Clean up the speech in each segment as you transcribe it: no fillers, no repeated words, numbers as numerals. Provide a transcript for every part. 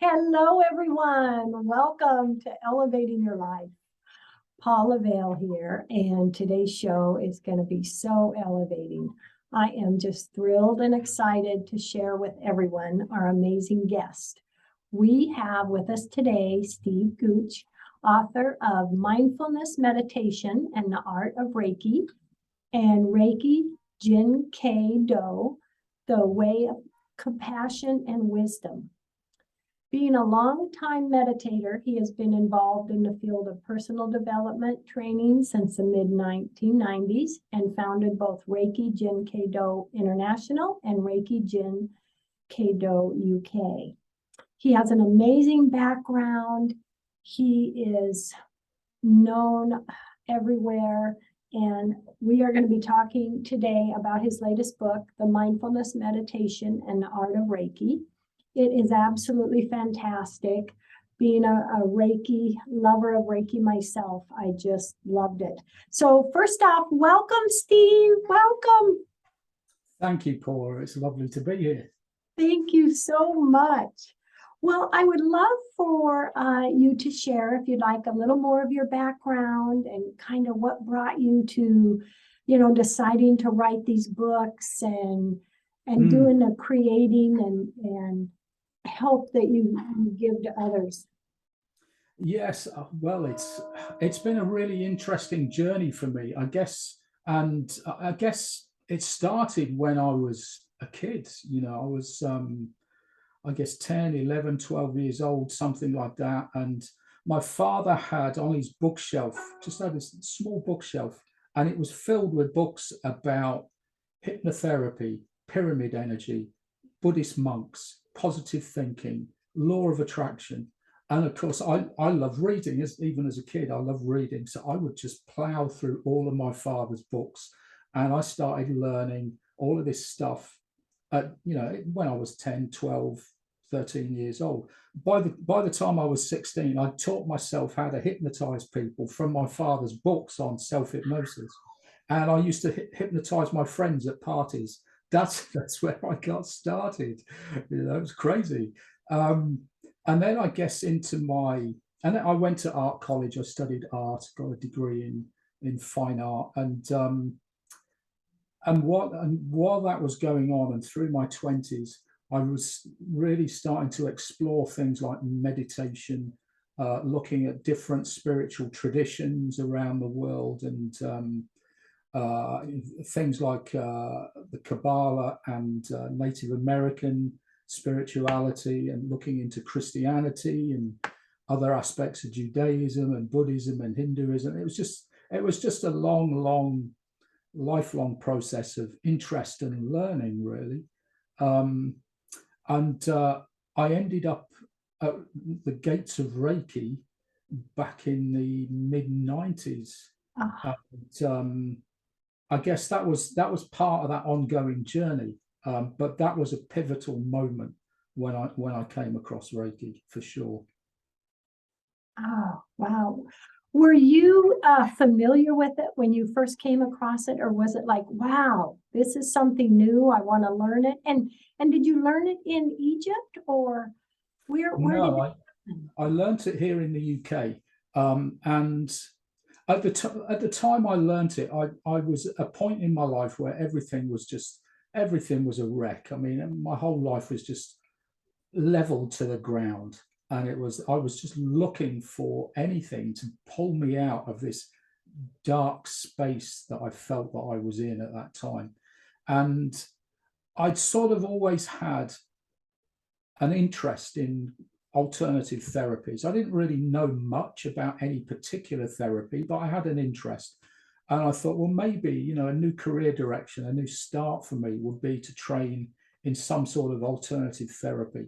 Hello, everyone. Welcome to Elevating Your Life. Paula Vail here, and today's show is going to be so elevating. I am just thrilled and excited to share with everyone our amazing guest. We have with us today Steve Gooch, author of Mindfulness, Meditation, and the Art of Reiki, and Reiki Jin Kei Do, the Way of Compassion and Wisdom. Being a long-time meditator, he has been involved in the field of personal development training since the mid-1990s and founded both Reiki Jin Kei Do International and Reiki Jin Kei Do UK. He has an amazing background. He is known everywhere, and we are going to be talking today about his latest book, The Mindfulness, Meditation, and the Art of Reiki. It is absolutely fantastic. Being a Reiki lover of Reiki myself, I just loved it. So first off, welcome, Steve. Welcome. Thank you, Paula. It's lovely to be here. Thank you so much. Well, I would love for you to share, if you'd like, a little more of your background and kind of what brought you to, deciding to write these books and doing the creating and help that you give to others. Yes, well, it's been a really interesting journey for me, I guess, and I guess it started when I was a kid. I was I guess 10, 11, 12 years old, something like that, and my father had on his bookshelf, just had this small bookshelf, and it was filled with books about hypnotherapy, pyramid energy, Buddhist monks, positive thinking, law of attraction. And of course, I love reading, even as a kid, I love reading. So I would just plow through all of my father's books. And I started learning all of this stuff, when I was 10, 12, 13 years old. By the time I was 16, I taught myself how to hypnotize people from my father's books on self-hypnosis. And I used to hypnotize my friends at parties. That's where I got started. It was crazy. And then I guess and then I went to art college. I studied art, got a degree in fine art, and while that was going on, and through my 20s, I was really starting to explore things like meditation, looking at different spiritual traditions around the world, and things like the Kabbalah and Native American spirituality, and looking into Christianity and other aspects of Judaism and Buddhism and Hinduism. It was just a long, lifelong process of interest and learning, really. And I ended up at the gates of Reiki back in the mid-90s. And, I guess that was part of that ongoing journey, but that was a pivotal moment when I came across Reiki, for sure. Oh, wow. Were you familiar with it when you first came across it, or was it like, wow, this is something new, I want to learn it? And did you learn it in Egypt, or where No, did it happen? I learned it here in the UK, and at the time I learned it, I was at a point in my life where everything was a wreck. I mean, my whole life was just leveled to the ground, and I was just looking for anything to pull me out of this dark space that I felt that I was in at that time. And I'd sort of always had an interest in alternative therapies. I didn't really know much about any particular therapy, but I had an interest. And I thought, well, maybe, a new career direction, a new start for me would be to train in some sort of alternative therapy.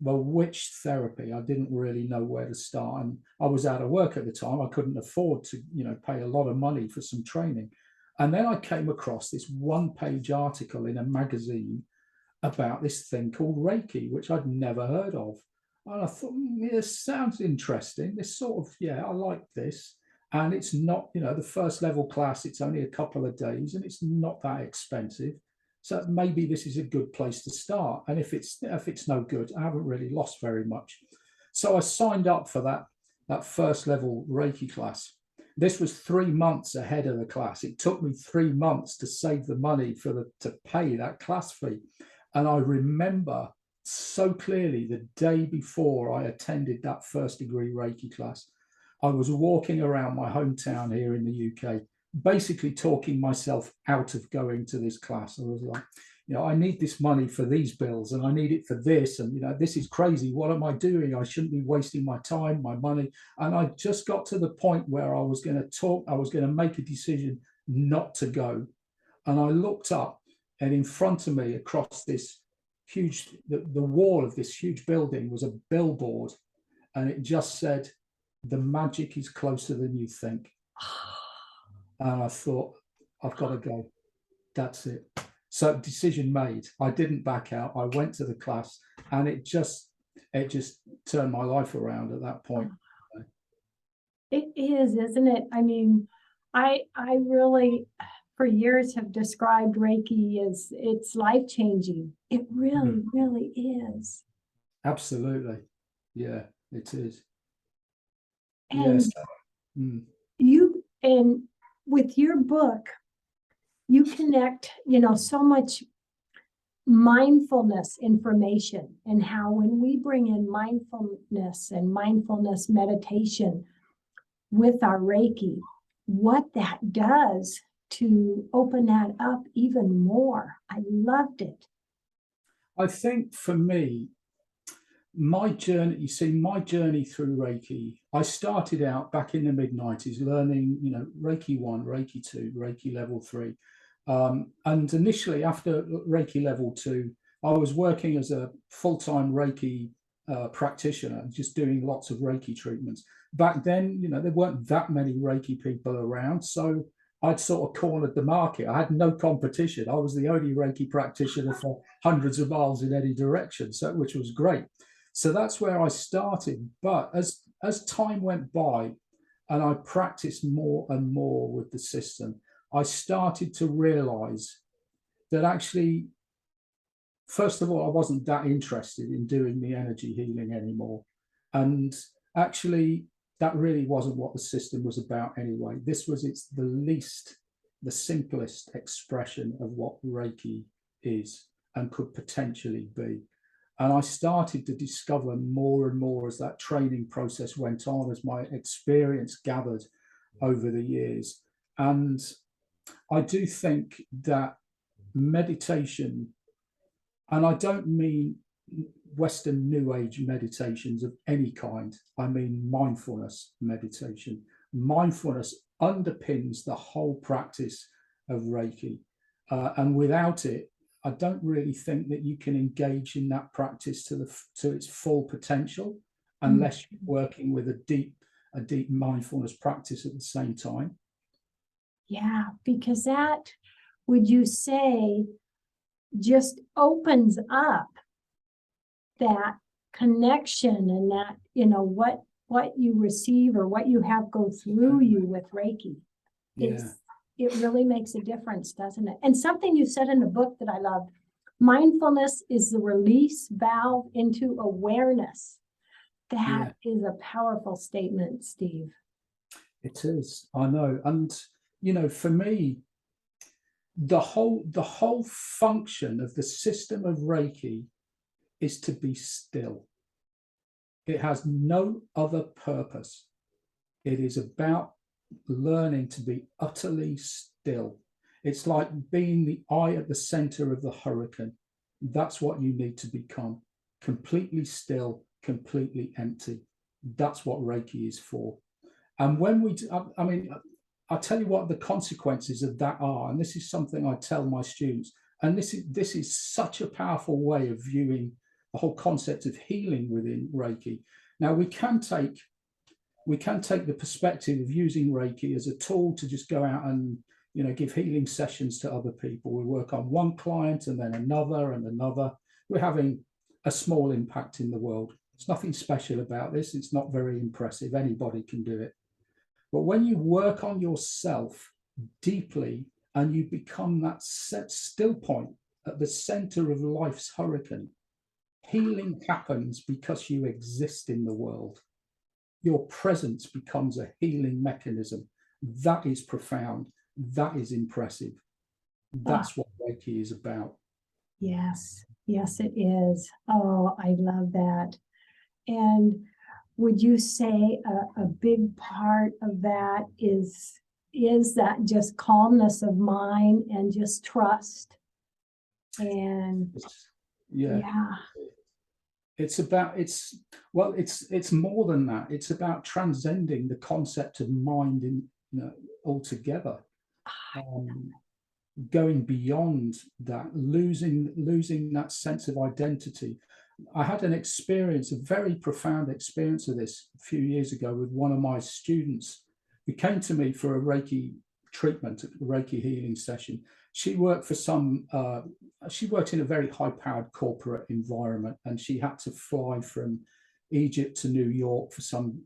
Well, which therapy? I didn't really know where to start. And I was out of work at the time. I couldn't afford to, pay a lot of money for some training. And then I came across this one-page article in a magazine about this thing called Reiki, which I'd never heard of. And I thought, this sounds interesting. This sort of, I like this. And it's not, the first level class, it's only a couple of days, and it's not that expensive. So maybe this is a good place to start. And if it's no good, I haven't really lost very much. So I signed up for that first level Reiki class. This was 3 months ahead of the class. It took me 3 months to save the money to pay that class fee. And I remember so clearly the day before I attended that first degree Reiki class, I was walking around my hometown here in the UK, basically talking myself out of going to this class. I was like, I need this money for these bills and I need it for this. And, this is crazy. What am I doing? I shouldn't be wasting my time, my money. And I just got to the point where I was going to make a decision not to go. And I looked up, and in front of me, across this the wall of this huge building was a billboard, and it just said, "The magic is closer than you think." And I thought, I've got to go. That's it. So decision made. I didn't back out. I went to the class, and it just turned my life around at that point. It is, isn't it? I mean, I really, for years, have described Reiki as it's life-changing. It really, really is. Absolutely. Yeah, it is. And yes. and with your book, you connect, so much mindfulness information, and how when we bring in mindfulness and mindfulness meditation with our Reiki, what that does to open that up even more. I loved it. I think for me, my journey through Reiki, I started out back in the mid-90s learning, Reiki 1, Reiki 2, Reiki level 3. And initially, after Reiki level 2, I was working as a full-time Reiki practitioner, just doing lots of Reiki treatments. Back then, there weren't that many Reiki people around, so I'd sort of cornered the market. I had no competition. I was the only Reiki practitioner for hundreds of miles in any direction, which was great. So that's where I started. But as time went by and I practiced more and more with the system, I started to realize that actually, first of all, I wasn't that interested in doing the energy healing anymore. And actually, that really wasn't what the system was about anyway. It's the simplest expression of what Reiki is and could potentially be. And I started to discover more and more as that training process went on, as my experience gathered over the years. And I do think that meditation, and I don't mean Western New Age meditations of any kind, I mean mindfulness meditation. Mindfulness underpins the whole practice of Reiki. And without it, I don't really think that you can engage in that practice to its full potential unless you're working with a deep mindfulness practice at the same time. Yeah, because that, would you say, just opens up that connection, and that, what you receive or what you have go through you with Reiki. Yeah. It really makes a difference, doesn't it? And something you said in the book that I loved, mindfulness is the release valve into awareness. That is a powerful statement, Steve. It is, I know. And, for me, the whole function of the system of Reiki is to be still. It has no other purpose. It is about learning to be utterly still. It's like being the eye at the center of the hurricane. That's what you need to become. Completely still, completely empty. That's what Reiki is for. And when I'll tell you what the consequences of that are. And this is something I tell my students. And this is such a powerful way of viewing the whole concept of healing within Reiki. Now, we can take the perspective of using Reiki as a tool to just go out and give healing sessions to other people. We work on one client and then another and another. We're having a small impact in the world. There's nothing special about this. It's not very impressive. Anybody can do it. But when you work on yourself deeply and you become that still point, at the center of life's hurricane. Healing happens because you exist in the world. Your presence becomes a healing mechanism. That is profound. That is impressive. That's what Reiki is about. Yes, yes, it is. Oh, I love that. And would you say a big part of that is that just calmness of mind and just trust? And yeah. It's about, it's more than that. It's about transcending the concept of mind in, altogether. Going beyond that, losing that sense of identity. I had an experience, a very profound experience of this a few years ago with one of my students who came to me for a Reiki treatment, a Reiki healing session. She worked for she worked in a very high-powered corporate environment, and she had to fly from Egypt to New York for some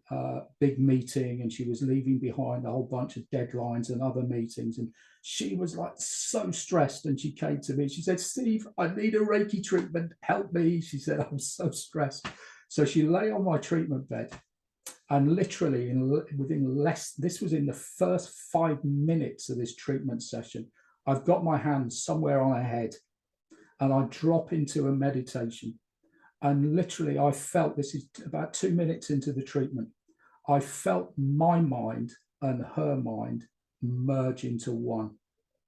big meeting, and she was leaving behind a whole bunch of deadlines and other meetings, and she was like so stressed. And she came to me, she said, "Steve, I need a Reiki treatment, help me." She said, "I'm so stressed." So she lay on my treatment bed, and literally this was in the first 5 minutes of this treatment session, I've got my hands somewhere on her head and I drop into a meditation. And literally I felt, this is about 2 minutes into the treatment, I felt my mind and her mind merge into one.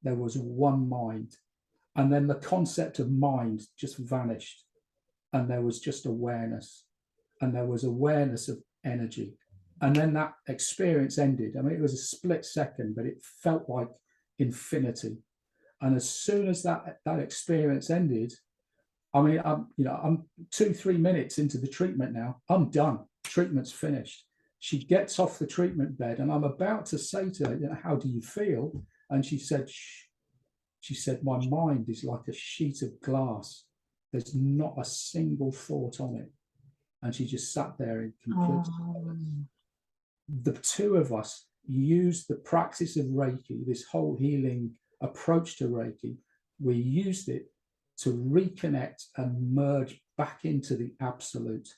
There was one mind. And then the concept of mind just vanished. And there was just awareness. And there was awareness of energy. And then that experience ended. I mean, it was a split second, but it felt like infinity. And as soon as that experience ended, I mean, I'm 2-3 minutes into the treatment now. I'm done. Treatment's finished. She gets off the treatment bed, and I'm about to say to her, "How do you feel?" And she said, "Shh." She said, "My mind is like a sheet of glass. There's not a single thought on it." And she just sat there in complete silence. The two of us used the practice of Reiki, this whole healing approach to Reiki. We used it to reconnect and merge back into the absolute.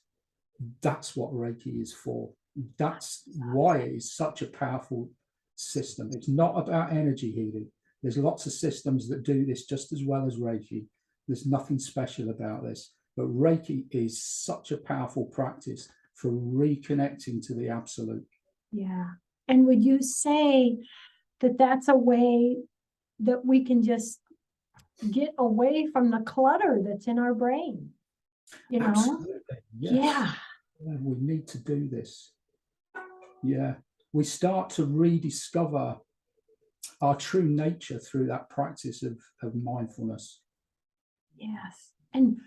That's what Reiki is for. That's why it is such a powerful system. It's not about energy healing. There's lots of systems that do this just as well as Reiki. There's nothing special about this. But Reiki is such a powerful practice for reconnecting to the absolute. Yeah. And would you say that that's a way that we can just get away from the clutter that's in our brain? Absolutely. Yes. Yeah. We need to do this. Yeah. We start to rediscover our true nature through that practice of mindfulness. Yes. And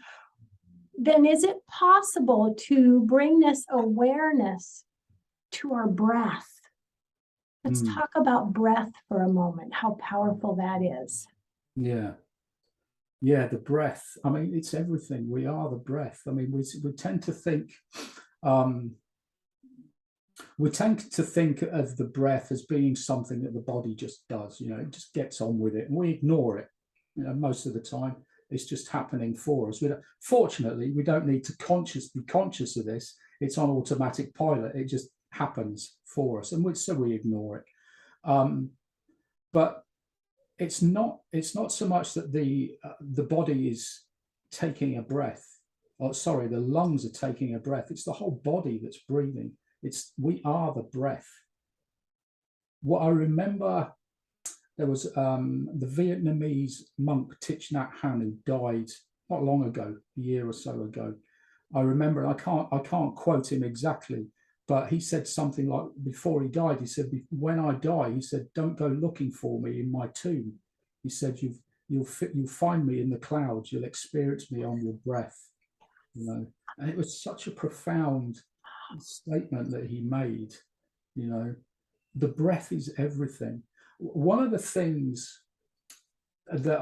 then is it possible to bring this awareness to our breath? Let's talk about breath for a moment, how powerful that is. Yeah. Yeah, the breath. I mean, it's everything. We are the breath. I mean, we tend to think of the breath as being something that the body just does. It just gets on with it, and we ignore it. Most of the time, it's just happening for us. Fortunately, we don't need to be conscious of this. It's on automatic pilot. It just happens for us, and so we ignore it. But it's not so much that the body is taking a breath, or sorry, the lungs are taking a breath. It's the whole body that's breathing. We are the breath. What I remember, there was the Vietnamese monk Thich Nhat Hanh, who died not long ago, a year or so ago. I remember, I can't quote him exactly, but he said something like, before he died, he said, "When I die," he said, "don't go looking for me in my tomb." He said, you'll find me in the clouds. You'll experience me on your breath." And it was such a profound statement that he made. The breath is everything. One of the things that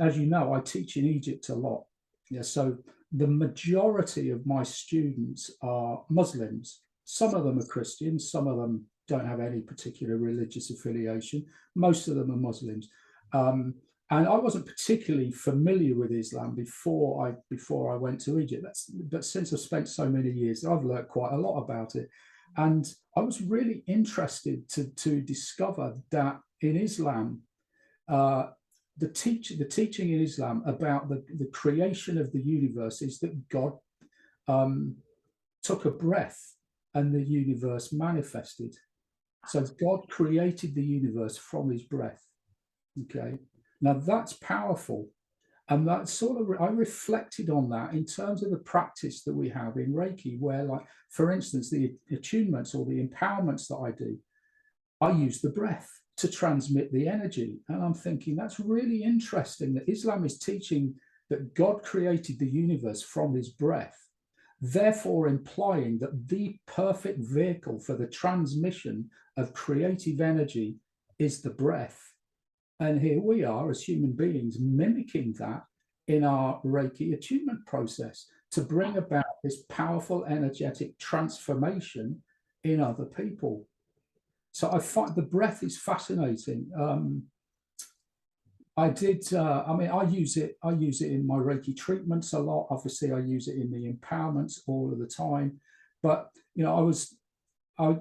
as you know, I teach in Egypt a lot. Yeah, so the majority of my students are Muslims. Some of them are Christians, some of them don't have any particular religious affiliation. Most of them are Muslims. And I wasn't particularly familiar with Islam before I went to Egypt. But since I've spent so many years, I've learned quite a lot about it. And I was really interested to discover that in Islam, the teaching in Islam about the creation of the universe is that God took a breath and the universe manifested. So God created the universe from his breath. Okay. Now that's powerful. And that sort of, I reflected on that in terms of the practice that we have in Reiki, where, like, for instance, the attunements or the empowerments that I do, I use the breath to transmit the energy. And I'm thinking that's really interesting that Islam is teaching that God created the universe from his breath, therefore implying that the perfect vehicle for the transmission of creative energy is the breath. And here we are as human beings mimicking that in our Reiki attunement process to bring about this powerful energetic transformation in other people. So I find the breath is fascinating. I use it in my Reiki treatments a lot. Obviously, I use it in the empowerments all of the time. But, I'll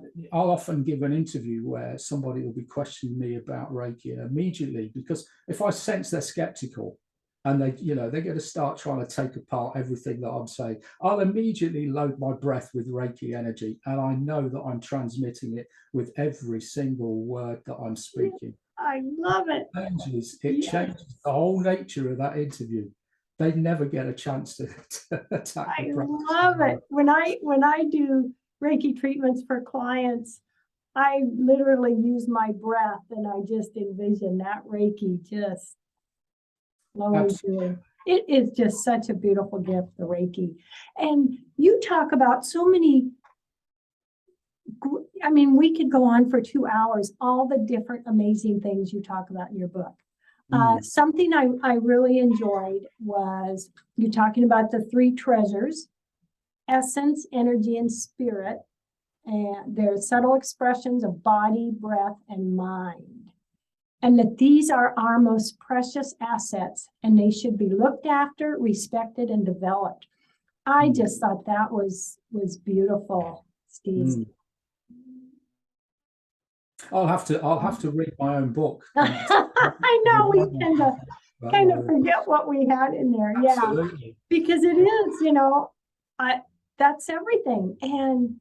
often give an interview where somebody will be questioning me about Reiki, and immediately, because if I sense they're skeptical and they're going to start trying to take apart everything that I'm saying, I'll immediately load my breath with Reiki energy, and I know that I'm transmitting it with every single word that I'm speaking. I love it. It changes the whole nature of that interview. They never get a chance to attack. I love it. When I do Reiki treatments for clients, I literally use my breath, and I just envision that Reiki just flowing through. It is just such a beautiful gift, the Reiki. And you talk about so many, I mean, we could go on for 2 hours, all the different amazing things you talk about in your book. Something I really enjoyed was you talking about the 3 treasures: essence, energy, and spirit. And they're subtle expressions of body, breath, and mind. And that these are our most precious assets, and they should be looked after, respected, and developed. I just thought that was beautiful, Steve. I'll have to read my own book. I know we tend to kind of forget what we had in there. Absolutely. Yeah, because it is, that's everything. And,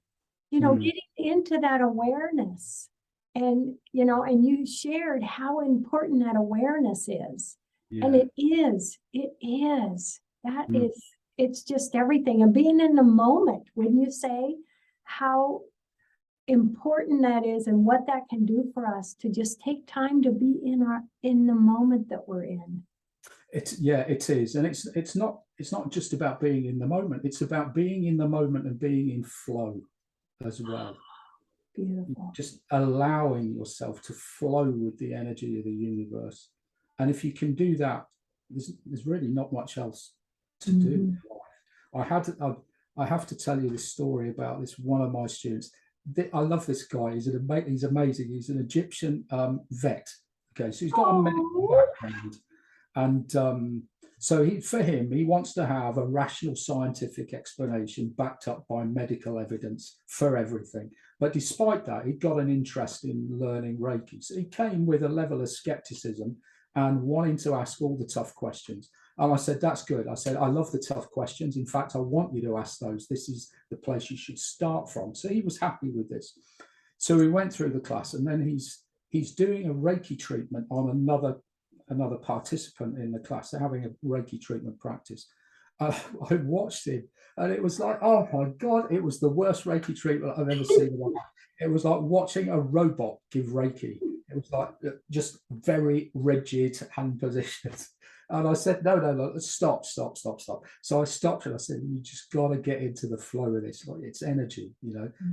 getting into that awareness, and, and you shared how important that awareness is. Yeah. And it is, it's just everything. And being in the moment, wouldn't you say, how important that is, and what that can do for us to just take time to be in the moment that we're in. It is. And it's not just about being in the moment. It's about being in the moment and being in flow as well. Beautiful. Just allowing yourself to flow with the energy of the universe. And if you can do that, there's really not much else to do. I have to tell you this story about this one of my students. I love this guy. He's amazing. He's an Egyptian vet. Okay, so he's got a medical background, and so he wants to have a rational scientific explanation backed up by medical evidence for everything. But despite that, he got an interest in learning Reiki. So he came with a level of skepticism and wanting to ask all the tough questions. And I said, that's good. I said, I love the tough questions. In fact, I want you to ask those. This is the place you should start from. So he was happy with this. So we went through the class, and then he's doing a Reiki treatment on another participant in the class. They're having a Reiki treatment practice. I watched him, and it was like, oh my God, it was the worst Reiki treatment I've ever seen. It was like watching a robot give Reiki. It was like just very rigid hand positions. And I said, no, stop. So I stopped, and I said, you just got to get into the flow of this. Like, it's energy,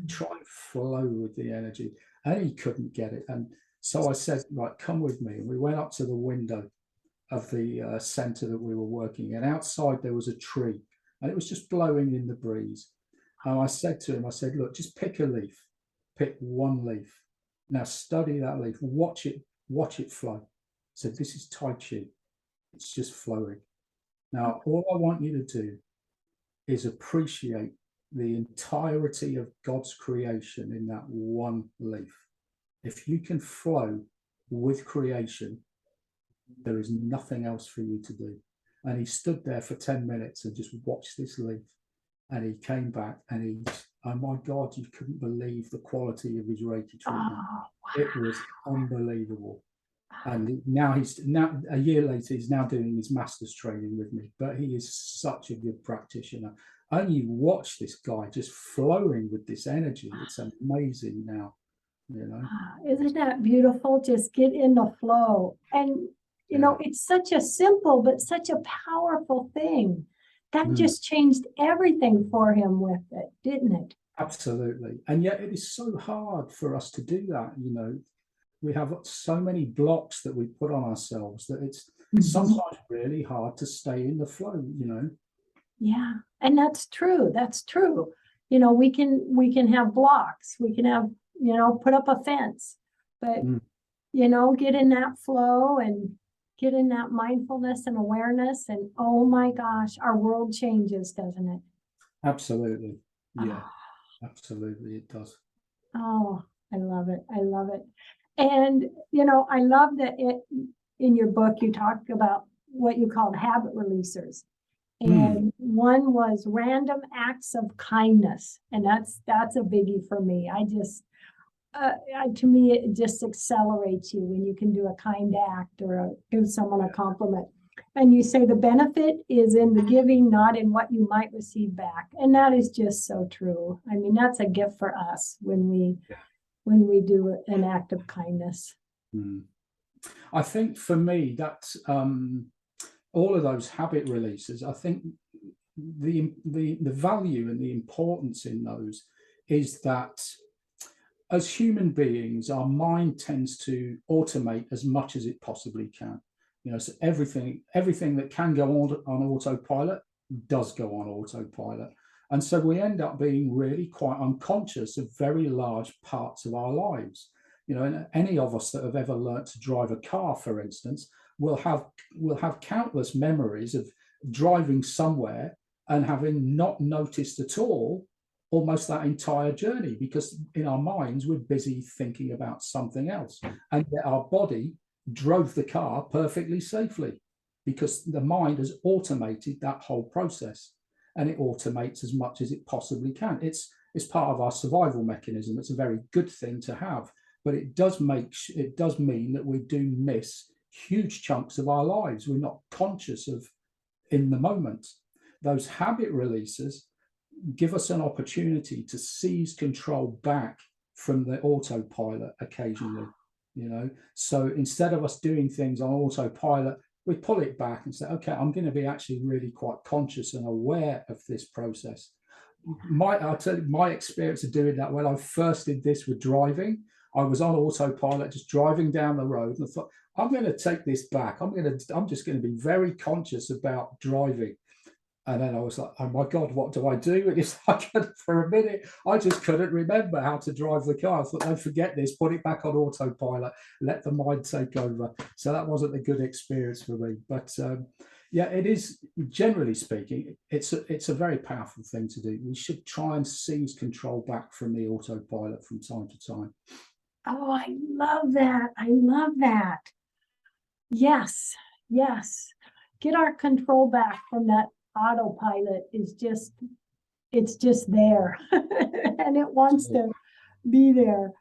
try and flow with the energy. And he couldn't get it. And so I said, right, come with me. And we went up to the window of the center that we were working in. Outside, there was a tree, and it was just blowing in the breeze. And I said to him, look, just pick a leaf, pick one leaf. Now study that leaf, watch it flow. So this is Tai Chi. It's just flowing. Now, all I want you to do is appreciate the entirety of God's creation in that one leaf. If you can flow with creation, there is nothing else for you to do. And he stood there for 10 minutes and just watched this leaf. And he came back and oh my God, you couldn't believe the quality of his Reiki treatment. Oh, It was unbelievable. And now a year later, he's now doing his master's training with me. But he is such a good practitioner. And you watch this guy just flowing with this energy. It's amazing now, you know. Isn't that beautiful? Just get in the flow. And, you know, it's such a simple, but such a powerful thing. That just changed everything for him with it, didn't it? Absolutely. And yet it is so hard for us to do that, you know. We have so many blocks that we put on ourselves that it's sometimes really hard to stay in the flow, you know. Yeah, and that's true. That's true. You know, we can have blocks. We can have, you know, put up a fence, but you know, get in that flow and get in that mindfulness and awareness, and oh my gosh, our world changes, doesn't it? Absolutely. Yeah, absolutely it does. Oh, I love it. I love it. And, you know, I love that in your book, you talked about what you called habit releasers. And one was random acts of kindness. And that's a biggie for me. I just, to me, it just accelerates you when you can do a kind act or give someone a compliment. And you say the benefit is in the giving, not in what you might receive back. And that is just so true. I mean, that's a gift for us when we do an act of kindness. I think for me, that's all of those habit releases. I think the value and the importance in those is that as human beings, our mind tends to automate as much as it possibly can. You know, so everything that can go on autopilot does go on autopilot. And so we end up being really quite unconscious of very large parts of our lives. You know, and any of us that have ever learned to drive a car, for instance, will have countless memories of driving somewhere and having not noticed at all almost that entire journey, because in our minds we're busy thinking about something else, and yet our body drove the car perfectly safely because the mind has automated that whole process, and it automates as much as it possibly can. It's part of our survival mechanism. It's a very good thing to have, but it does mean that we do miss huge chunks of our lives we're not conscious of in the moment. Those habit releases give us an opportunity to seize control back from the autopilot occasionally, you know. So instead of us doing things on autopilot, we pull it back and say, okay, I'm going to be actually really quite conscious and aware of this process. I'll tell you my experience of doing that when I first did this with driving. I was on autopilot, just driving down the road, and I thought, I'm going to take this back. I'm just going to be very conscious about driving. And then I was like, oh my God, what do I do? And it's like, for a minute, I just couldn't remember how to drive the car. I thought, don't forget this, put it back on autopilot, let the mind take over. So that wasn't a good experience for me. But yeah, it is, generally speaking, it's a very powerful thing to do. We should try and seize control back from the autopilot from time to time. Oh, I love that. I love that. Yes, yes. Get our control back from that autopilot. It's just there and it wants to be there.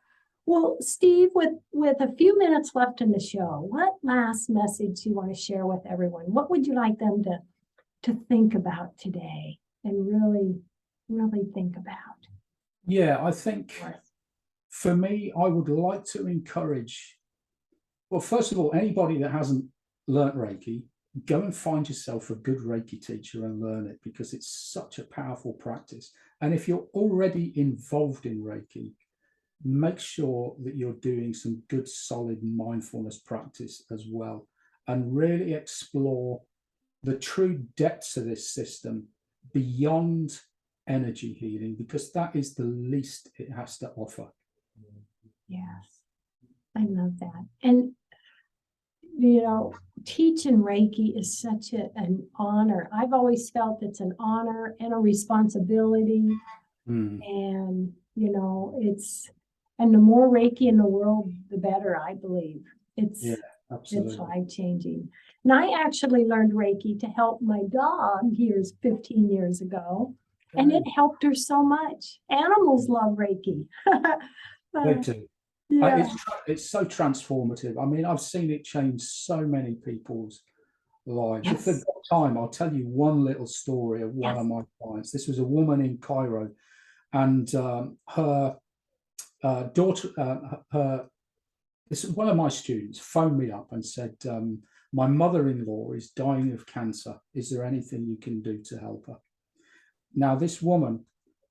Well, Steve, with a few minutes left in the show, what last message do you want to share with everyone? What would you like them to think about today and really, really think about? Yeah, I think for me, I would like to encourage, well, first of all, anybody that hasn't learnt Reiki, go and find yourself a good Reiki teacher and learn it, because it's such a powerful practice. And if you're already involved in Reiki, make sure that you're doing some good, solid mindfulness practice as well, and really explore the true depths of this system beyond energy healing, because that is the least it has to offer. Yes, I love that. And teaching Reiki is such an honor. I've always felt it's an honor and a responsibility. And, and the more Reiki in the world, the better, I believe. It's absolutely. It's life-changing. And I actually learned Reiki to help my dog 15 years ago. And it helped her so much. Animals love Reiki. They do. Yeah. It's so transformative. I mean, I've seen it change so many people's lives. Yes. If they've got time, I'll tell you one little story of one of my clients. This was a woman in Cairo, and her daughter, this is one of my students, phoned me up and said, my mother-in-law is dying of cancer. Is there anything you can do to help her? Now, this woman,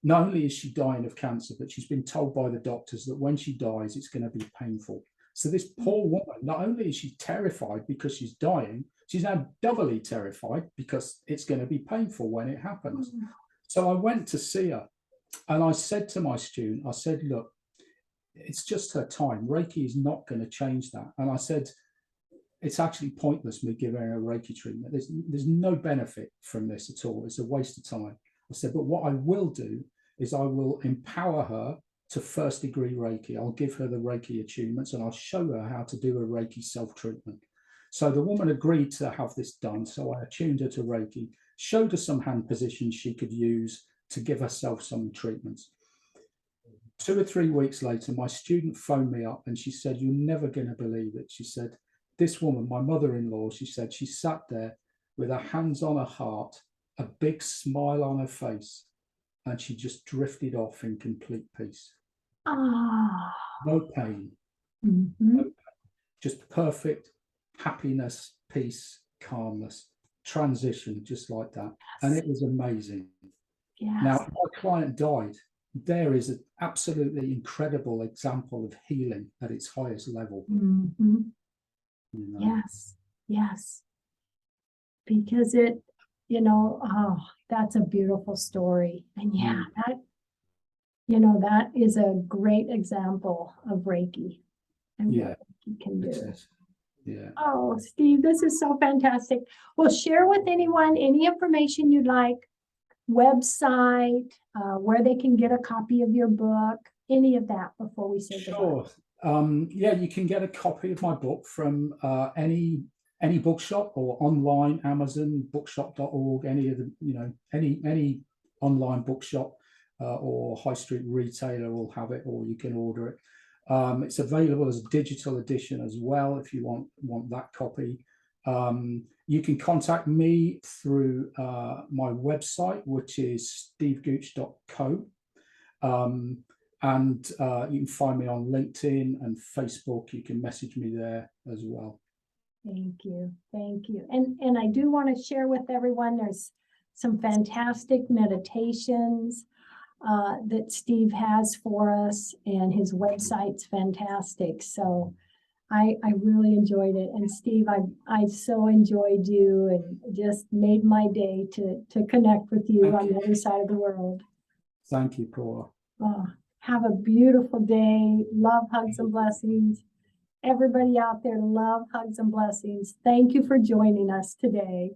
not only is she dying of cancer, but she's been told by the doctors that when she dies, it's going to be painful. So this poor woman, not only is she terrified because she's dying, she's now doubly terrified because it's going to be painful when it happens. So I went to see her, and I said to my student, I said, look, it's just her time. Reiki is not going to change that. And I said, it's actually pointless me giving her a Reiki treatment. There's no benefit from this at all. It's a waste of time. I said, but what I will do is I will empower her to first degree Reiki. I'll give her the Reiki attunements, and I'll show her how to do a Reiki self-treatment. So the woman agreed to have this done. So I attuned her to Reiki, showed her some hand positions she could use to give herself some treatments. 2 or 3 weeks later, my student phoned me up and she said, you're never going to believe it. She said, this woman, my mother-in-law, she said, she sat there with her hands on her heart, a big smile on her face, and she just drifted off in complete peace. No pain. No pain. Just perfect happiness, peace, calmness, transition, just like that. And it was amazing. Now, my client died. There is an absolutely incredible example of healing at its highest level. Yes. Because that's a beautiful story. And that is a great example of Reiki and what you can do. Oh, Steve, this is so fantastic. Well, share with anyone any information you'd like, website, where they can get a copy of your book, any of that before we say goodbye. You can get a copy of my book from any bookshop or online, Amazon, bookshop.org, any of the, any online bookshop or high street retailer will have it, or you can order it. It's available as a digital edition as well if you want that copy. You can contact me through my website, which is stevegooch.co. And you can find me on LinkedIn and Facebook. You can message me there as well. Thank you. And I do want to share with everyone, there's some fantastic meditations that Steve has for us, and his website's fantastic. So I really enjoyed it. And Steve, I so enjoyed you, and just made my day to connect with you on the other side of the world. Thank you, Paula. Have a beautiful day. Love, hugs, and blessings. Everybody out there, love, hugs, and blessings. Thank you for joining us today.